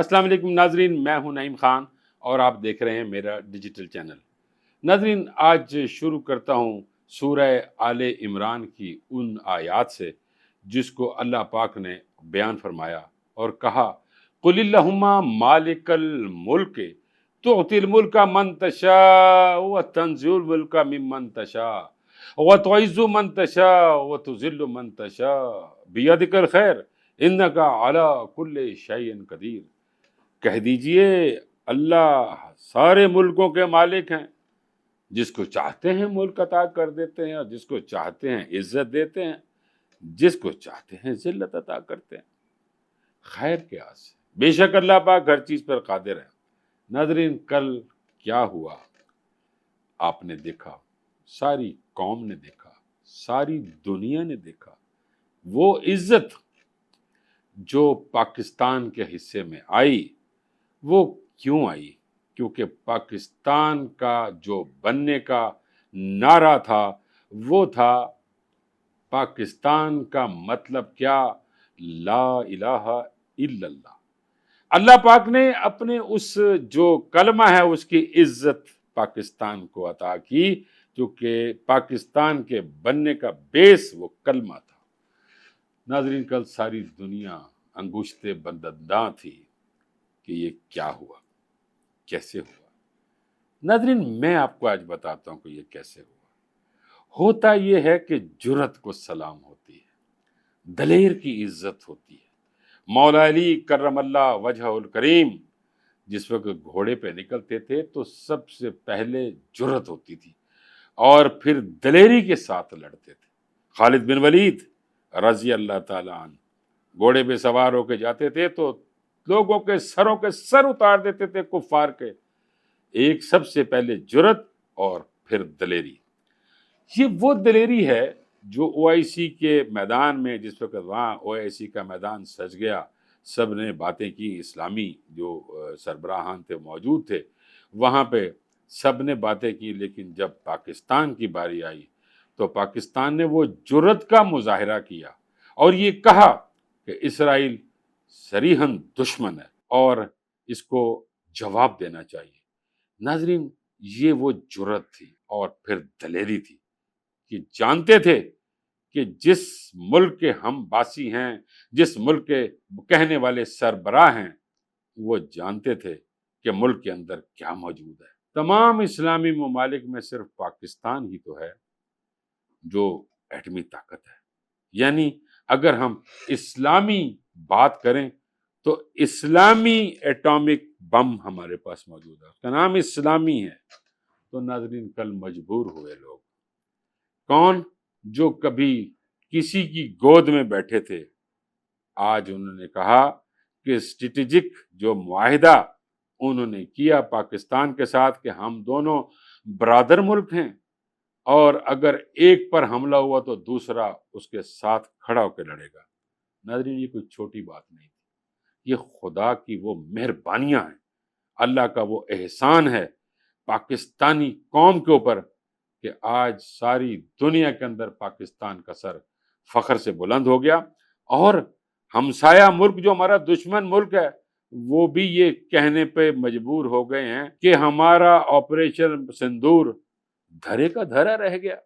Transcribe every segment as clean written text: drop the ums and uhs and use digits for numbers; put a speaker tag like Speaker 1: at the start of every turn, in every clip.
Speaker 1: السلام علیکم ناظرین، میں ہوں نعیم خان اور آپ دیکھ رہے ہیں میرا ڈیجیٹل چینل۔ ناظرین، آج شروع کرتا ہوں سورہ آل عمران کی ان آیات سے جس کو اللہ پاک نے بیان فرمایا اور کہا قل اللہم مالک الملک تؤتی الملک من تشاء وتنزع الملک ممن تشاء وتعز من تشاء وتذل من تشاء بیدک الخیر انک علی کل شیء قدیر۔ کہہ دیجئے اللہ سارے ملکوں کے مالک ہیں، جس کو چاہتے ہیں ملک عطا کر دیتے ہیں اور جس کو چاہتے ہیں عزت دیتے ہیں، جس کو چاہتے ہیں ذلت عطا کرتے ہیں۔ خیر کے آسے بے شک اللہ پاک ہر چیز پر قادر ہے۔ ناظرین، کل کیا ہوا آپ نے دیکھا، ساری قوم نے دیکھا، ساری دنیا نے دیکھا۔ وہ عزت جو پاکستان کے حصے میں آئی، وہ کیوں آئی؟ کیونکہ پاکستان کا جو بننے کا نعرہ تھا وہ تھا پاکستان کا مطلب کیا؟ لا الہ الا اللہ۔ اللہ پاک نے اپنے اس جو کلمہ ہے اس کی عزت پاکستان کو عطا کی، کیونکہ پاکستان کے بننے کا بیس وہ کلمہ تھا۔ ناظرین، کل ساری دنیا انگشت بندنداں تھی کہ یہ کیا ہوا، کیسے ہوا۔ ناظرین، میں آپ کو آج بتاتا ہوں کہ یہ کیسے ہوا۔ ہوتا یہ ہے کہ جرأت کو سلام ہوتی ہے، دلیر کی عزت ہوتی ہے۔ مولا علی کرم اللہ وجہہ الکریم جس وقت گھوڑے پہ نکلتے تھے تو سب سے پہلے جرأت ہوتی تھی اور پھر دلیری کے ساتھ لڑتے تھے۔ خالد بن ولید رضی اللہ تعالیٰ عنہ گھوڑے پہ سوار ہو کے جاتے تھے تو لوگوں کے سروں کے سر اتار دیتے تھے کفار کے۔ ایک سب سے پہلے جرأت اور پھر دلیری۔ یہ وہ دلیری ہے جو او آئی سی کے میدان میں، جس وقت وہاں او آئی سی کا میدان سج گیا، سب نے باتیں کی، اسلامی جو سربراہان تھے موجود تھے وہاں پہ، سب نے باتیں کی، لیکن جب پاکستان کی باری آئی تو پاکستان نے وہ جرأت کا مظاہرہ کیا اور یہ کہا کہ اسرائیل صریحاً دشمن ہے اور اس کو جواب دینا چاہیے۔ ناظرین، یہ وہ جرأت تھی اور پھر دلیری تھی کہ جانتے تھے کہ جس ملک کے ہم باسی ہیں، جس ملک کے کہنے والے سربراہ ہیں، وہ جانتے تھے کہ ملک کے اندر کیا موجود ہے۔ تمام اسلامی ممالک میں صرف پاکستان ہی تو ہے جو ایٹمی طاقت ہے۔ یعنی اگر ہم اسلامی بات کریں تو اسلامی ایٹامک بم ہمارے پاس موجود ہے، اس کا نام اسلامی ہے۔ تو ناظرین، کل مجبور ہوئے لوگ، کون؟ جو کبھی کسی کی گود میں بیٹھے تھے، آج انہوں نے کہا کہ اسٹریٹجک جو معاہدہ انہوں نے کیا پاکستان کے ساتھ کہ ہم دونوں برادر ملک ہیں اور اگر ایک پر حملہ ہوا تو دوسرا اس کے ساتھ کھڑا ہو کے لڑے گا۔ ناظرین، یہ کوئی چھوٹی بات نہیں، یہ خدا کی وہ مہربانیاں ہیں، اللہ کا وہ احسان ہے پاکستانی قوم کے اوپر کہ آج ساری دنیا کے اندر پاکستان کا سر فخر سے بلند ہو گیا، اور ہمسایہ ملک جو ہمارا دشمن ملک ہے وہ بھی یہ کہنے پہ مجبور ہو گئے ہیں کہ ہمارا آپریشن سندور دھرے کا دھرا رہ گیا،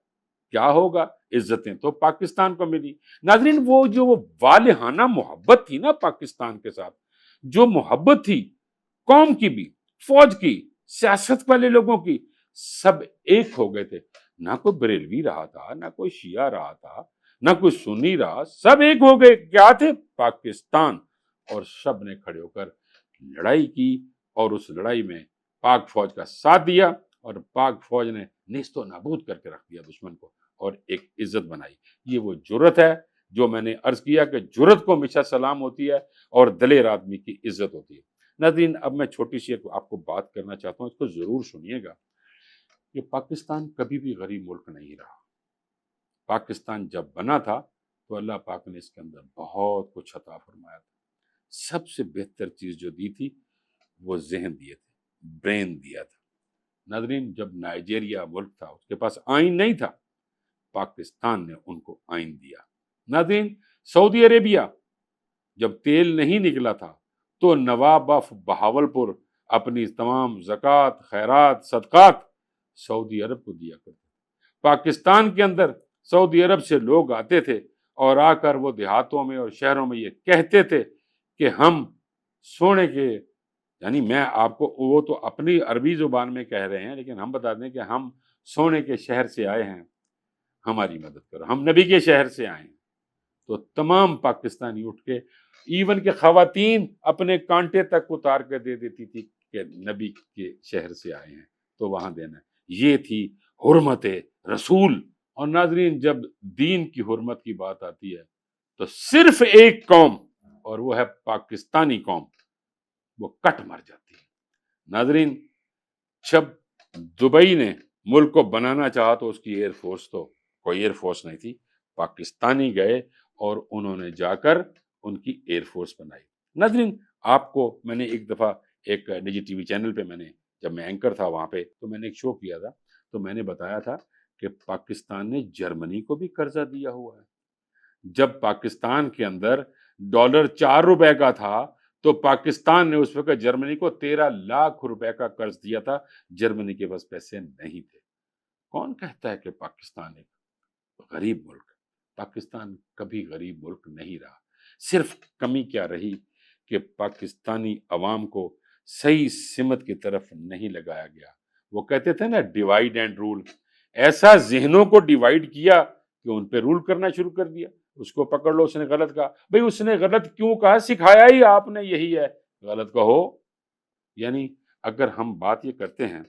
Speaker 1: کیا ہوگا؟ عزتیں تو پاکستان کو ملی۔ ناظرین، وہ والہانہ محبت تھی نا پاکستان کے ساتھ، جو محبت تھی قوم کی بھی، فوج کی، سیاست والے لوگوں کی، سب ایک ہو گئے تھے۔ نہ کوئی بریلوی رہا تھا، نہ کوئی شیعہ رہا تھا، نہ کوئی سنی رہا، سب ایک ہو گئے۔ کیا تھے؟ پاکستان۔ اور سب نے کھڑے ہو کر لڑائی کی اور اس لڑائی میں پاک فوج کا ساتھ دیا اور پاک فوج نے نیست و نابود کر کے رکھ دیا دشمن کو اور ایک عزت بنائی۔ یہ وہ جرأت ہے جو میں نے عرض کیا کہ جرأت کو ہمیشہ سلام ہوتی ہے اور دلیر آدمی کی عزت ہوتی ہے۔ ناظرین، اب میں چھوٹی سی آپ کو بات کرنا چاہتا ہوں، اس کو ضرور سنیے گا کہ پاکستان کبھی بھی غریب ملک نہیں رہا۔ پاکستان جب بنا تھا تو اللہ پاک نے اس کے اندر بہت کچھ عطا فرمایا تھا۔ سب سے بہتر چیز جو دی تھی وہ ذہن دیے تھے، برین دیا تھا۔ ناظرین، جب نائجیریا ملک تھا اس کے پاس آئین نہیں تھا، پاکستان نے ان کو آئین دیا۔ ناظرین، سعودی عربیہ جب تیل نہیں نکلا تھا تو نواب آف بہاولپور اپنی تمام زکوٰۃ، خیرات، صدقات سعودی عرب کو دیا کرتے تھے۔ پاکستان کے اندر سعودی عرب سے لوگ آتے تھے اور آ کر وہ دیہاتوں میں اور شہروں میں یہ کہتے تھے کہ ہم سونے کے، یعنی میں آپ کو، وہ تو اپنی عربی زبان میں کہہ رہے ہیں لیکن ہم بتا دیں کہ ہم سونے کے شہر سے آئے ہیں، ہماری مدد کرو، ہم نبی کے شہر سے آئے ہیں۔ تو تمام پاکستانی اٹھ کے، ایون کہ خواتین اپنے کانٹے تک اتار کے دے دیتی تھی کہ نبی کے شہر سے آئے ہیں تو وہاں دینا ہے۔ یہ تھی حرمت رسول۔ اور ناظرین، جب دین کی حرمت کی بات آتی ہے تو صرف ایک قوم، اور وہ ہے پاکستانی قوم، وہ کٹ مر جاتی ہے۔ ناظرین، جب دبئی نے ملک کو بنانا چاہا تو اس کی ایئر فورس، تو کوئی ایئر فورس نہیں تھی، پاکستانی گئے اور انہوں نے جا کر ان کی ایئر فورس بنائی۔ ناظرین، آپ کو میں نے ایک دفعہ ایک نجی ٹی وی چینل پہ، جب میں اینکر تھا وہاں پہ، تو میں نے ایک شو کیا تھا، تو میں نے بتایا تھا کہ پاکستان نے جرمنی کو بھی قرضہ دیا ہوا ہے۔ جب پاکستان کے اندر ڈالر 4 روپے کا تھا تو پاکستان نے اس وقت جرمنی کو 13 لاکھ روپے کا قرض دیا تھا۔ جرمنی کے پاس پیسے نہیں تھے۔ کون کہتا ہے کہ پاکستان ایک غریب ملک؟ پاکستان کبھی غریب ملک نہیں رہا۔ صرف کمی کیا رہی کہ پاکستانی عوام کو صحیح سمت کی طرف نہیں لگایا گیا۔ وہ کہتے تھے نا، ڈیوائیڈ اینڈ رول، ایسا ذہنوں کو ڈیوائیڈ کیا کہ ان پہ رول کرنا شروع کر دیا۔ اس کو پکڑ لو، اس نے غلط کہا، بھئی اس نے غلط کیوں کہا؟ سکھایا ہی آپ نے یہی ہے، غلط کہو۔ یعنی اگر ہم بات یہ کرتے ہیں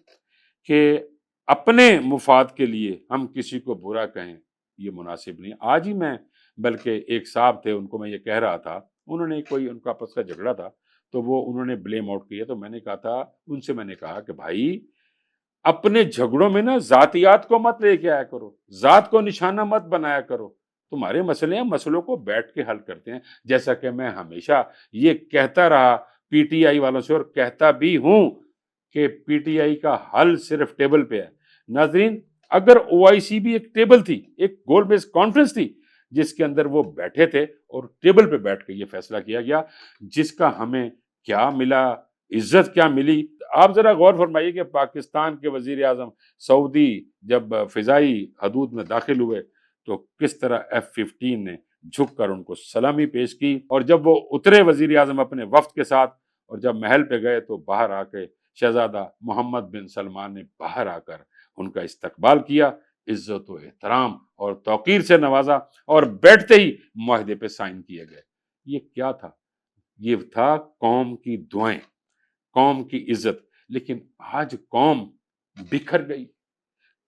Speaker 1: کہ اپنے مفاد کے لیے ہم کسی کو برا کہیں، یہ مناسب نہیں۔ آج ہی میں، بلکہ ایک صاحب تھے، ان کو میں یہ کہہ رہا تھا، انہوں نے کوئی، ان کا آپس کا جھگڑا تھا تو وہ انہوں نے بلیم آؤٹ کیا، تو میں نے کہا تھا ان سے، میں نے کہا کہ بھائی اپنے جھگڑوں میں نا ذاتیات کو مت لے کے آیا کرو، ذات کو نشانہ مت بنایا کرو۔ تمہارے مسئلے ہیں، مسئلوں کو بیٹھ کے حل کرتے ہیں۔ جیسا کہ میں ہمیشہ یہ کہتا رہا پی ٹی آئی والوں سے، اور کہتا بھی ہوں کہ پی ٹی آئی کا حل صرف ٹیبل پہ ہے۔ ناظرین، اگر او آئی سی بھی ایک ٹیبل تھی، ایک گول بیس کانفرنس تھی جس کے اندر وہ بیٹھے تھے اور ٹیبل پہ بیٹھ کے یہ فیصلہ کیا گیا، جس کا ہمیں کیا ملا، عزت کیا ملی۔ آپ ذرا غور فرمائیے کہ پاکستان کے وزیر اعظم سعودی جب فضائی حدود میں داخل ہوئے تو کس طرح F-15 نے جھک کر ان کو سلامی پیش کی، اور جب وہ اترے وزیر اعظم اپنے وفد کے ساتھ، اور جب محل پہ گئے تو باہر آ کے شہزادہ محمد بن سلمان نے باہر آ کر ان کا استقبال کیا، عزت و احترام اور توقیر سے نوازا، اور بیٹھتے ہی معاہدے پہ سائن کیے گئے۔ یہ کیا تھا؟ یہ تھا قوم کی دعائیں، قوم کی عزت۔ لیکن آج قوم بکھر گئی،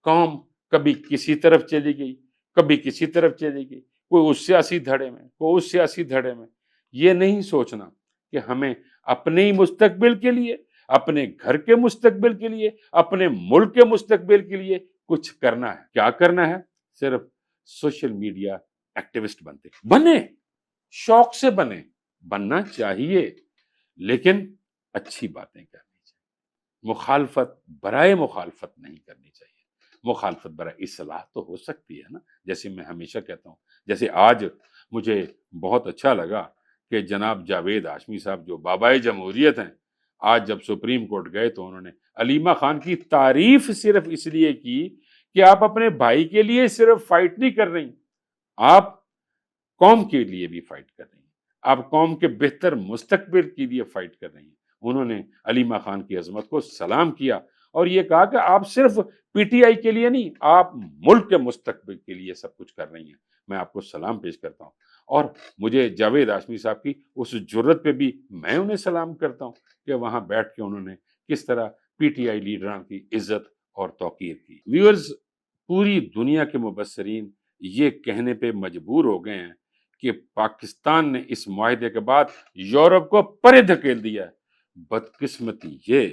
Speaker 1: قوم کبھی کسی طرف چلی گئی، کبھی کسی طرف چلی گئی، کوئی اس سیاسی دھڑے میں، کوئی اس سیاسی دھڑے میں۔ یہ نہیں سوچنا کہ ہمیں اپنے ہی مستقبل کے لیے، اپنے گھر کے مستقبل کے لیے، اپنے ملک کے مستقبل کے لیے کچھ کرنا ہے۔ کیا کرنا ہے؟ صرف سوشل میڈیا ایکٹیوسٹ بنے، شوق سے بننا چاہیے، لیکن اچھی باتیں کرنی چاہیے، مخالفت برائے مخالفت نہیں کرنی چاہیے۔ مخالفت برائے اصلاح تو ہو سکتی ہے نا، جیسے میں ہمیشہ کہتا ہوں۔ جیسے آج مجھے بہت اچھا لگا کہ جناب جاوید ہاشمی صاحب، جو بابائے جمہوریت ہیں، آج جب سپریم کورٹ گئے تو انہوں نے علیمہ خان کی تعریف صرف اس لیے کی کہ آپ اپنے بھائی کے لیے صرف فائٹ نہیں کر رہی، آپ قوم کے لیے بھی فائٹ کر رہی ہیں، آپ قوم کے بہتر مستقبل کے لیے فائٹ کر رہی ہیں۔ انہوں نے علیمہ خان کی عظمت کو سلام کیا اور یہ کہا کہ آپ صرف پی ٹی آئی کے لیے نہیں، آپ ملک کے مستقبل کے لیے سب کچھ کر رہی ہیں۔ میں آپ کو سلام پیش کرتا ہوں، اور مجھے جاوید ہاشمی صاحب کی اس جرت پہ بھی میں انہیں سلام کرتا ہوں کہ وہاں بیٹھ کے انہوں نے کس طرح پی ٹی آئی لیڈران کی عزت اور توقیر کی۔ ویورز، پوری دنیا کے مبصرین یہ کہنے پہ مجبور ہو گئے ہیں کہ پاکستان نے اس معاہدے کے بعد یورپ کو پرے دھکیل دیا ہے۔ بدقسمتی یہ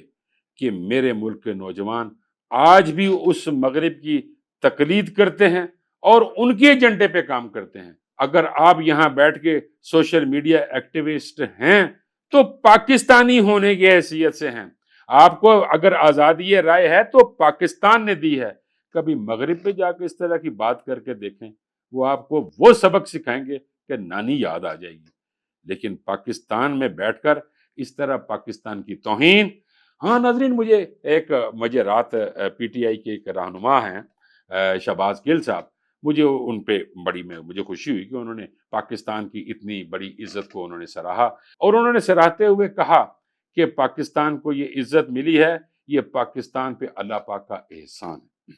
Speaker 1: کہ میرے ملک کے نوجوان آج بھی اس مغرب کی تقلید کرتے ہیں اور ان کے ایجنڈے پہ کام کرتے ہیں۔ اگر آپ یہاں بیٹھ کے سوشل میڈیا ایکٹیوسٹ ہیں تو پاکستانی ہونے کی حیثیت سے ہیں۔ آپ کو اگر آزادی رائے ہے تو پاکستان نے دی ہے۔ کبھی مغرب پہ جا کے اس طرح کی بات کر کے دیکھیں، وہ آپ کو وہ سبق سکھائیں گے کہ نانی یاد آ جائے گی۔ لیکن پاکستان میں بیٹھ کر اس طرح پاکستان کی توہین. ہاں ناظرین، مجھے رات پی ٹی آئی کے ایک رہنما ہیں شہباز گل صاحب، مجھے ان پہ مجھے خوشی ہوئی کہ انہوں نے پاکستان کی اتنی بڑی عزت کو انہوں نے سراہا، اور انہوں نے سراہتے ہوئے کہا کہ پاکستان کو یہ عزت ملی ہے، یہ پاکستان پہ اللہ پاک کا احسان ہے.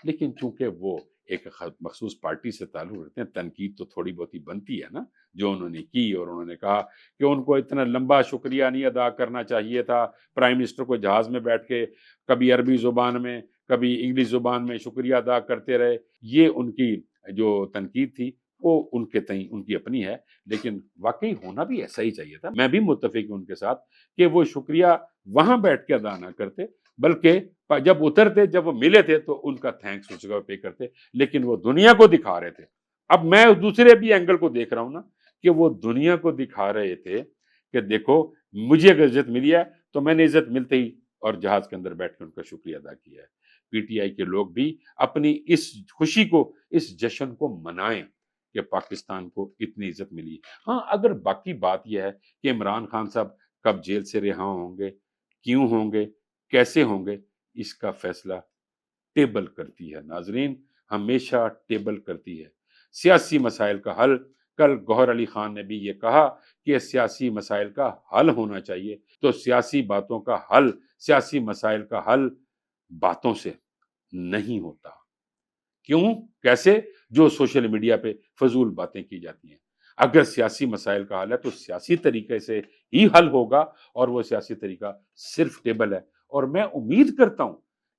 Speaker 1: لیکن چونکہ وہ ایک مخصوص پارٹی سے تعلق رکھتے ہیں، تنقید تو تھوڑی بہت ہی بنتی ہے نا جو انہوں نے کی. اور انہوں نے کہا کہ ان کو اتنا لمبا شکریہ نہیں ادا کرنا چاہیے تھا، پرائم منسٹر کو جہاز میں بیٹھ کے کبھی عربی زبان میں کبھی انگلش زبان میں شکریہ ادا کرتے رہے. یہ ان کی جو تنقید تھی وہ ان کے تئیں ان کی اپنی ہے، لیکن واقعی ہونا بھی ایسا ہی چاہیے تھا. میں بھی متفق ہوں ان کے ساتھ کہ وہ شکریہ وہاں بیٹھ کے ادا نہ کرتے، بلکہ جب اترتے، جب وہ ملے تھے تو ان کا تھینکس اس جگہ پے کرتے. لیکن وہ دنیا کو دکھا رہے تھے. اب میں دوسرے بھی اینگل کو دیکھ رہا ہوں نا، کہ وہ دنیا کو دکھا رہے تھے کہ دیکھو مجھے اگر عزت ملی ہے تو میں نے عزت ملتے ہی اور جہاز کے اندر بیٹھ کے ان کا شکریہ ادا کیا ہے. پی ٹی آئی کے لوگ بھی اپنی اس خوشی کو، اس جشن کو منائیں کہ پاکستان کو اتنی عزت ملی. ہاں، اگر باقی بات یہ ہے کہ عمران خان صاحب کب جیل سے رہا ہوں گے، کیوں ہوں گے، کیسے ہوں گے، اس کا فیصلہ ٹیبل کرتی ہے ناظرین، ہمیشہ ٹیبل کرتی ہے. سیاسی مسائل کا حل، کل گوہر علی خان نے بھی یہ کہا کہ سیاسی مسائل کا حل ہونا چاہیے. تو سیاسی باتوں کا حل، سیاسی مسائل کا حل باتوں سے نہیں ہوتا. کیوں؟ کیسے؟ جو سوشل میڈیا پہ فضول باتیں کی جاتی ہیں. اگر سیاسی مسائل کا حل ہے تو سیاسی طریقے سے ہی حل ہوگا، اور وہ سیاسی طریقہ صرف ٹیبل ہے. اور میں امید کرتا ہوں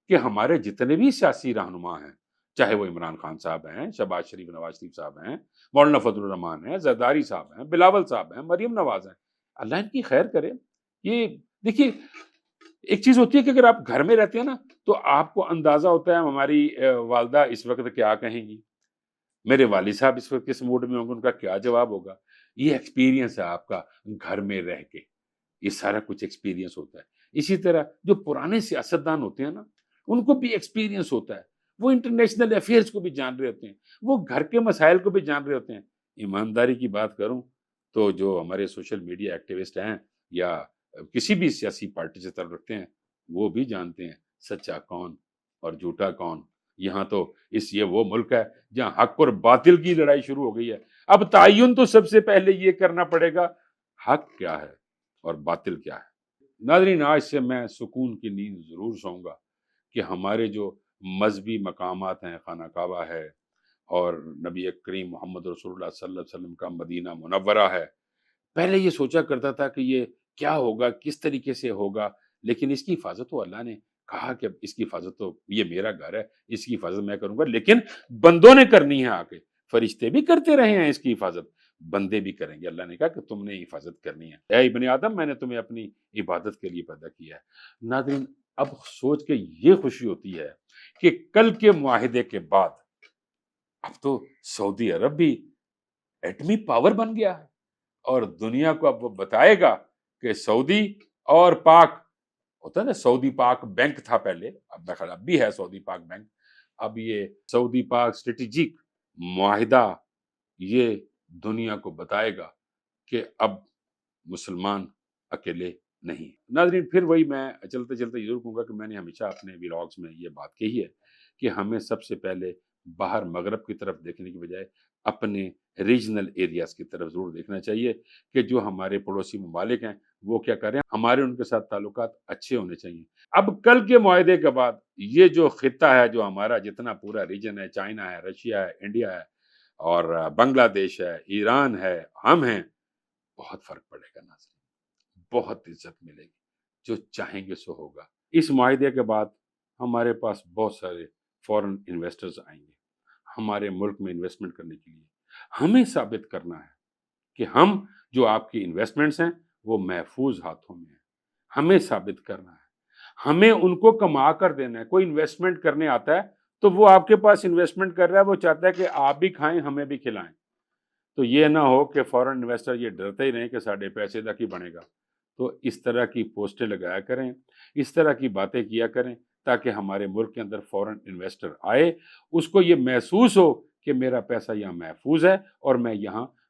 Speaker 1: کہ ہمارے جتنے بھی سیاسی رہنما ہیں، چاہے وہ عمران خان صاحب ہیں، شہباز شریف، نواز شریف صاحب ہیں، مولانا فضل الرحمان ہیں، زرداری صاحب ہیں، بلاول صاحب ہیں، مریم نواز ہیں، اللہ ان کی خیر کرے. یہ دیکھیے، ایک چیز ہوتی ہے کہ اگر آپ گھر میں رہتے ہیں نا تو آپ کو اندازہ ہوتا ہے ہماری والدہ اس وقت کیا کہیں گی، میرے والد صاحب اس وقت کس موڈ میں ہوں گے، ان کا کیا جواب ہوگا. یہ ایکسپیرینس ہے آپ کا گھر میں رہ کے، یہ سارا کچھ ایکسپیرینس ہوتا ہے. اسی طرح جو پرانے سیاستدان ہوتے ہیں نا، ان کو بھی ایکسپیرینس ہوتا ہے. وہ انٹرنیشنل افیئرز کو بھی جان رہے ہوتے ہیں، وہ گھر کے مسائل کو بھی جان رہے ہوتے ہیں. ایمانداری کی بات کروں تو جو ہمارے سوشل میڈیا ایکٹیوسٹ ہیں یا کسی بھی سیاسی پارٹی سے تعلق رکھتے ہیں، وہ بھی جانتے ہیں سچا کون اور جھوٹا کون. یہاں تو یہ وہ ملک ہے جہاں حق اور باطل کی لڑائی شروع ہو گئی ہے. اب تعین تو سب سے پہلے یہ کرنا پڑے گا، حق کیا ہے اور باطل کیا ہے. ناظرین، آج سے میں سکون کی نیند ضرور سوؤں گا کہ ہمارے جو مذہبی مقامات ہیں، خانہ کعبہ ہے اور نبی کریم محمد رسول اللہ صلی اللہ علیہ وسلم کا مدینہ منورہ ہے. پہلے یہ سوچا کرتا تھا کہ یہ کیا ہوگا، کس طریقے سے ہوگا، لیکن اس کی حفاظت تو اللہ نے کہا کہ اس کی حفاظت تو یہ میرا گھر ہے، اس کی حفاظت میں کروں گا. لیکن بندوں نے کرنی ہے. آگے فرشتے بھی کرتے رہے ہیں اس کی حفاظت، بندے بھی کریں گے. اللہ نے کہا کہ تم نے حفاظت کرنی ہے. اے ابن آدم، میں نے تمہیں اپنی عبادت کے لیے پیدا کیا ہے. ناظرین، اب سوچ کے یہ خوشی ہوتی ہے کہ کل کے معاہدے کے بعد اب تو سعودی عرب بھی ایٹمی پاور بن گیا ہے، اور دنیا کو اب وہ بتائے گا کہ سعودی اور پاک، ہوتا ہے نا سعودی پاک بینک تھا پہلے، اب خیال اب بھی ہے سعودی پاک بینک. اب یہ سعودی پاک اسٹریٹجک معاہدہ یہ دنیا کو بتائے گا کہ اب مسلمان اکیلے نہیں. ناظرین، پھر وہی میں چلتے چلتے ضرور کہوں گا کہ میں نے ہمیشہ اپنے ولاگز میں یہ بات کہی ہے کہ ہمیں سب سے پہلے باہر مغرب کی طرف دیکھنے کی بجائے اپنے ریجنل ایریاز کی طرف ضرور دیکھنا چاہیے کہ جو ہمارے پڑوسی ممالک ہیں وہ کیا کر رہے ہیں، ہمارے ان کے ساتھ تعلقات اچھے ہونے چاہیے. اب کل کے معاہدے کے بعد یہ جو خطہ ہے، جو ہمارا جتنا پورا ریجن ہے، چائنا ہے، رشیا ہے، انڈیا ہے اور بنگلہ دیش ہے، ایران ہے، ہم ہیں، بہت فرق پڑے گا ناظرین، بہت عزت ملے گی. جو چاہیں گے سو ہوگا. اس معاہدے کے بعد ہمارے پاس بہت سارے فورن انویسٹرز آئیں گے ہمارے ملک میں انویسٹمنٹ کرنے کے لیے. ہمیں ثابت کرنا ہے کہ ہم جو آپ کی انویسٹمنٹس ہیں وہ محفوظ ہاتھوں میں ہیں. ہمیں ثابت کرنا ہے، ہمیں ان کو کما کر دینا ہے. کوئی انویسٹمنٹ کرنے آتا ہے تو وہ آپ کے پاس انویسٹمنٹ کر رہا ہے، وہ چاہتا ہے کہ آپ بھی کھائیں، ہمیں بھی کھلائیں. تو یہ نہ ہو کہ فورن انویسٹر یہ ڈرتے ہی رہیں کہ ساڑھے پیسے تک ہی بنے گا. تو اس طرح کی پوسٹیں لگایا کریں، اس طرح کی باتیں کیا کریں تاکہ ہمارے ملک کے اندر فورن انویسٹر آئے، اس کو یہ محسوس ہو کہ میرا پیسہ یہاں محفوظ ہے اور میں یہاں